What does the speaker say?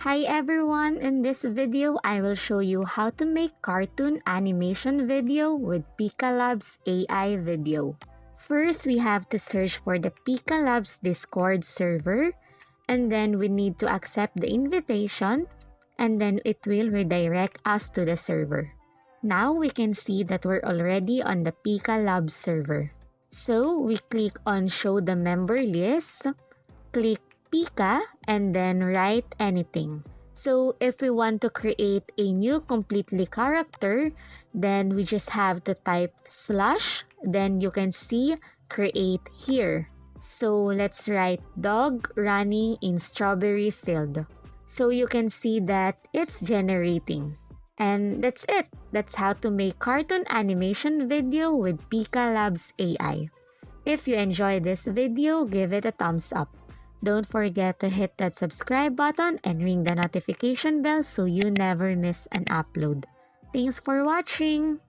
Hi everyone, in this video I will show you how to make cartoon animation video with Pika Labs AI video. First, we have to search for the Pika Labs Discord server, and then we need to accept the invitation, and then it will redirect us to the server. Now we can see that we're already on the Pika Labs server. So we click on show the member list, click Pika, and then write anything. So if we want to create a new completely character, then we just have to type slash, then you can see create here. So let's write dog running in strawberry field. So you can see that it's generating. And that's it. That's how to make cartoon animation video with Pika Labs AI. If you enjoyed this video, give it a thumbs up. Don't forget to hit that subscribe button and ring the notification bell so you never miss an upload. Thanks for watching!